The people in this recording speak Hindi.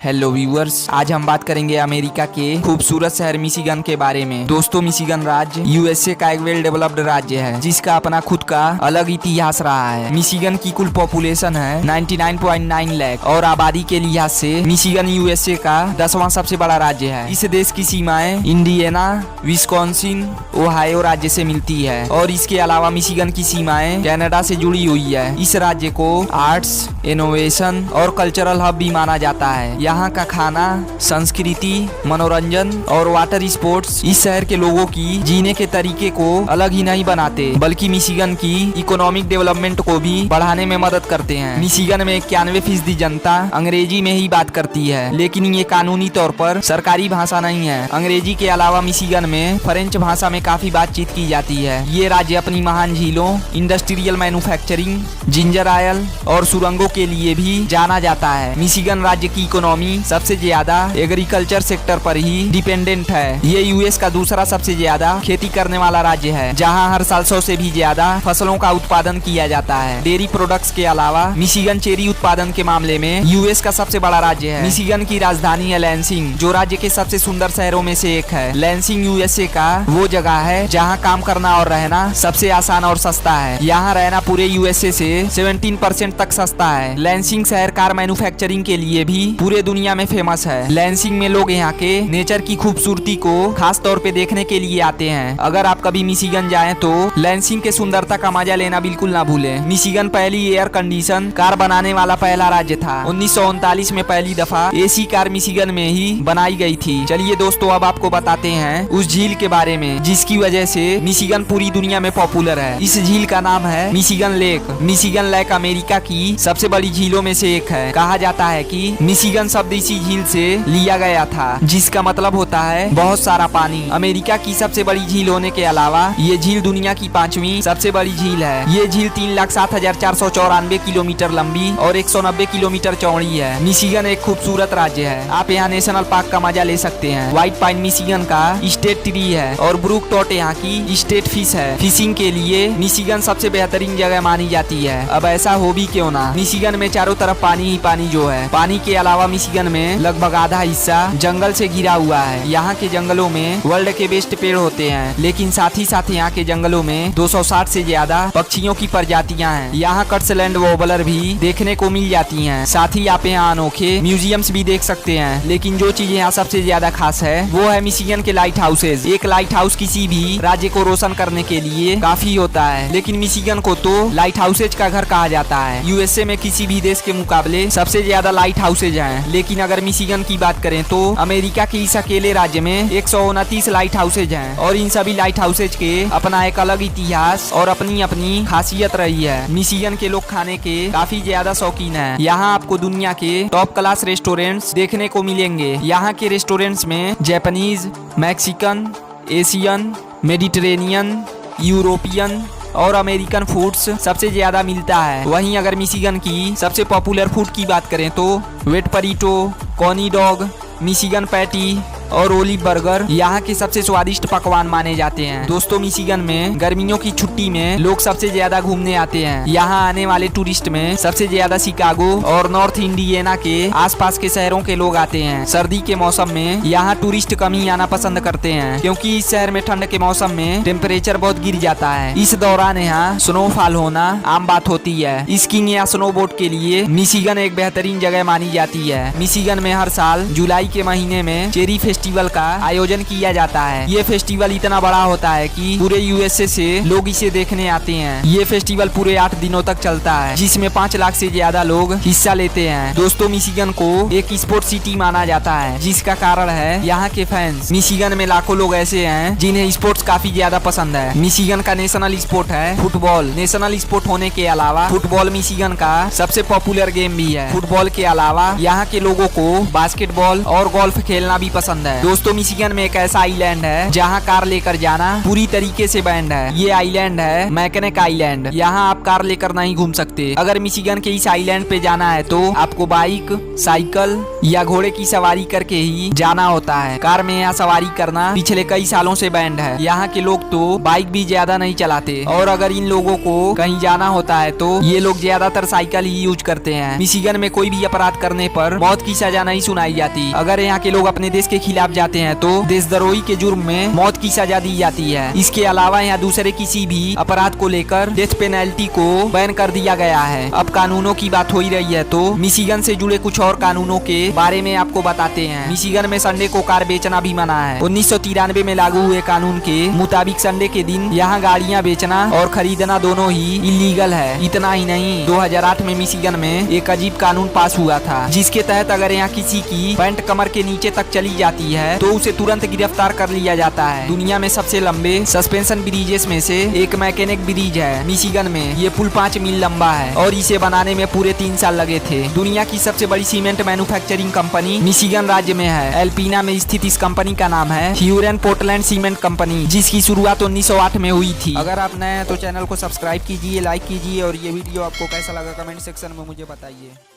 हेलो व्यूअर्स, आज हम बात करेंगे अमेरिका के खूबसूरत शहर मिशिगन के बारे में। दोस्तों, मिशिगन राज्य यूएसए का एक वेल डेवलप्ड राज्य है जिसका अपना खुद का अलग इतिहास रहा है। मिशिगन की कुल पॉपुलेशन है 99.9 लाख और आबादी के लिहाज से मिशिगन यूएसए का 10वां सबसे बड़ा राज्य है। इस देश की सीमाएं इंडियाना, विस्कॉन्सिन, ओहायो राज्य से मिलती है और इसके अलावा मिशिगन की सीमाएं कनाडा से जुड़ी हुई है। इस राज्य को आर्ट्स, इनोवेशन और कल्चरल हब भी माना जाता है। यहाँ का खाना, संस्कृति, मनोरंजन और वाटर स्पोर्ट्स इस शहर के लोगों की जीने के तरीके को अलग ही नहीं बनाते, बल्कि मिशिगन की इकोनॉमिक डेवलपमेंट को भी बढ़ाने में मदद करते हैं। मिशिगन में 91% जनता अंग्रेजी में ही बात करती है, लेकिन ये कानूनी तौर पर सरकारी भाषा नहीं है। अंग्रेजी के अलावा मिशिगन में फ्रेंच भाषा में काफी बातचीत की जाती है। ये राज्य अपनी महान झीलों, इंडस्ट्रियल मैन्युफैक्चरिंग, जिंजर आयल और सुरंगों के लिए भी जाना जाता है। मिशिगन राज्य की इकोनॉमी सबसे ज्यादा एग्रीकल्चर सेक्टर पर ही डिपेंडेंट है। ये यूएस का दूसरा सबसे ज्यादा खेती करने वाला राज्य है, जहां हर साल 100 से भी ज्यादा फसलों का उत्पादन किया जाता है। डेयरी प्रोडक्ट्स के अलावा मिशिगन चेरी उत्पादन के मामले में यूएस का सबसे बड़ा राज्य है। मिशिगन की राजधानी है लैंसिंग, जो राज्य के सबसे सुंदर शहरों में से एक है। लैंसिंग यूएसए का वो जगह है जहाँ काम करना और रहना सबसे आसान और सस्ता है। यहाँ रहना पूरे यूएसए से 17% तक सस्ता है। लैंसिंग शहर कार मैन्युफैक्चरिंग के लिए भी पूरे दुनिया में फेमस है। लैंसिंग में लोग यहाँ के नेचर की खूबसूरती को खास तौर पे देखने के लिए आते हैं। अगर आप कभी मिशिगन जाएं तो लैंसिंग के सुंदरता का मजा लेना बिल्कुल ना भूलें। मिशिगन पहली एयर कंडीशन कार बनाने वाला पहला राज्य था। 1939 में पहली दफा एसी कार मिशिगन में ही बनाई गई थी। चलिए दोस्तों, अब आपको बताते हैं उस झील के बारे में जिसकी वजह से मिशिगन पूरी दुनिया में पॉपुलर है। इस झील का नाम है Michigan lake. Michigan lake America की सबसे बड़ी झीलों में से एक है। कहा जाता है कि मिशिगन शब्द इसी झील से लिया गया था, जिसका मतलब होता है बहुत सारा पानी। अमेरिका की सबसे बड़ी झील होने के अलावा ये झील दुनिया की 5वीं सबसे बड़ी झील है। ये झील 3,07,494 किलोमीटर लंबी और 190 किलोमीटर चौड़ी है। मिशिगन एक खूबसूरत राज्य है। आप यहाँ नेशनल पार्क का मजा ले सकते हैं। व्हाइट पाइन मिशिगन का स्टेट ट्री है और ब्रूक ट्रॉट यहाँ की स्टेट फिश है। फिशिंग के लिए मिशिगन सबसे बेहतरीन जगह मानी जाती है। अब ऐसा हो भी क्यों ना, मिशिगन में चारों तरफ पानी ही पानी जो है। पानी के अलावा मिशिगन में लगभग आधा हिस्सा जंगल से घिरा हुआ है। यहाँ के जंगलों में वर्ल्ड के बेस्ट पेड़ होते हैं, लेकिन साथ ही साथ यहाँ के जंगलों में 260 से ज्यादा पक्षियों की प्रजातियाँ हैं। यहाँ कट्सलैंड वॉबलर भी देखने को मिल जाती हैं। साथ ही आप यहाँ अनोखे म्यूजियम्स भी देख सकते हैं, लेकिन जो चीज यहाँ सबसे ज्यादा खास है वो है मिशिगन के लाइट हाउसेज। एक लाइट हाउस किसी भी राज्य को रोशन करने के लिए काफी होता है, लेकिन मिशिगन को तो लाइट हाउसेज का घर कहा जाता है। यूएसए में किसी भी देश के मुकाबले सबसे ज्यादा लाइट हाउसेज हैं, लेकिन अगर मिशिगन की बात करें तो अमेरिका के इस अकेले राज्य में 129 लाइट हाउसेज हैं और इन सभी लाइट हाउसेज के अपना एक अलग इतिहास और अपनी अपनी खासियत रही है। मिशिगन के लोग खाने के काफी ज्यादा शौकीन हैं। यहाँ आपको दुनिया के टॉप क्लास रेस्टोरेंट्स देखने को मिलेंगे। यहाँ के रेस्टोरेंट्स में Japanese, Mexican, Asian, Mediterranean, European और अमेरिकन फूड्स सबसे ज्यादा मिलता है। वहीं अगर मिशिगन की सबसे पॉपुलर फूड की बात करें तो wet burrito, Coney dog, Michigan pasty और ओलिव बर्गर यहाँ के सबसे स्वादिष्ट पकवान माने जाते हैं। दोस्तों, मिशिगन में गर्मियों की छुट्टी में लोग सबसे ज्यादा घूमने आते हैं। यहाँ आने वाले टूरिस्ट में सबसे ज्यादा शिकागो और नॉर्थ इंडियाना के आसपास के शहरों के लोग आते हैं। सर्दी के मौसम में यहाँ टूरिस्ट कम ही आना पसंद करते हैं, क्योंकि इस शहर में ठंड के मौसम में टेम्परेचर बहुत गिर जाता है। इस दौरान यहाँ स्नोफॉल होना आम बात होती है। स्कीइंग या स्नोबोर्ड के लिए मिशिगन एक बेहतरीन जगह मानी जाती है। मिशिगन में हर साल जुलाई के महीने में चेरी फेस्टिवल का आयोजन किया जाता है। ये फेस्टिवल इतना बड़ा होता है कि पूरे यूएसए से लोग इसे देखने आते हैं। ये फेस्टिवल पूरे 8 दिनों तक चलता है, जिसमें 5 लाख से ज्यादा लोग हिस्सा लेते हैं। दोस्तों, मिशिगन को एक स्पोर्ट सिटी माना जाता है, जिसका कारण है यहाँ के फैंस। मिशिगन में लाखों लोग ऐसे हैं जिन्हें स्पोर्ट्स काफी ज्यादा पसंद है। मिशिगन का नेशनल स्पोर्ट है फुटबॉल। नेशनल स्पोर्ट होने के अलावा फुटबॉल मिशिगन का सबसे पॉपुलर गेम भी है। फुटबॉल के अलावा यहाँ के लोगों को बास्केटबॉल और गोल्फ खेलना भी पसंद पसंद है। दोस्तों मिशिगन में एक ऐसा आइलैंड है जहाँ कार लेकर जाना पूरी तरीके से बैंड है। ये आइलैंड है मैकेनिक आइलैंड। यहाँ आप कार लेकर नहीं घूम सकते। अगर मिशिगन के इस आइलैंड पे जाना है तो आपको बाइक, साइकिल या घोड़े की सवारी करके ही जाना होता है। कार में यहाँ सवारी करना पिछले कई सालों से बैंड है। यहाँ के लोग तो बाइक भी ज्यादा नहीं चलाते और अगर इन लोगों को कहीं जाना होता है तो ये लोग ज्यादातर साइकिल ही यूज करते हैं। मिशिगन में कोई भी अपराध करने पर मौत की सजा नहीं सुनाई जाती। अगर यहाँ के लोग अपने देश के खिलाफ जाते हैं तो देशद्रोही के जुर्म में मौत की सजा दी जाती है। इसके अलावा यहाँ दूसरे किसी भी अपराध को लेकर डेथ पेनल्टी को बैन कर दिया गया है। अब कानूनों की बात हो ही रही है तो मिशिगन से जुड़े कुछ और कानूनों के बारे में आपको बताते हैं। मिशिगन में संडे को कार बेचना भी मना है। 1993 में लागू हुए कानून के मुताबिक संडे के दिन यहाँ गाड़ियाँ बेचना और खरीदना दोनों ही इलीगल है। इतना ही नहीं, 2008 में मिशिगन में एक अजीब कानून पास हुआ था जिसके तहत अगर यहाँ किसी की पैंट कमर के नीचे तक चली जाती है तो उसे तुरंत गिरफ्तार कर लिया जाता है। दुनिया में सबसे लंबे सस्पेंशन ब्रिजेस में से एक मैकेनिक ब्रिज है मिशिगन में। ये पुल 5 मील लंबा है और इसे बनाने में पूरे 3 साल लगे थे। दुनिया की सबसे बड़ी सीमेंट मैन्युफैक्चरिंग कंपनी मिशिगन राज्य में है। एल्पीना में स्थित इस कंपनी का नाम है ह्यूरन पोर्टलैंड सीमेंट कंपनी, जिसकी शुरुआत 1908 में हुई थी। अगर आप नए हैं तो चैनल को सब्सक्राइब कीजिए, लाइक कीजिए और ये वीडियो आपको कैसा लगा कमेंट सेक्शन में मुझे बताइए।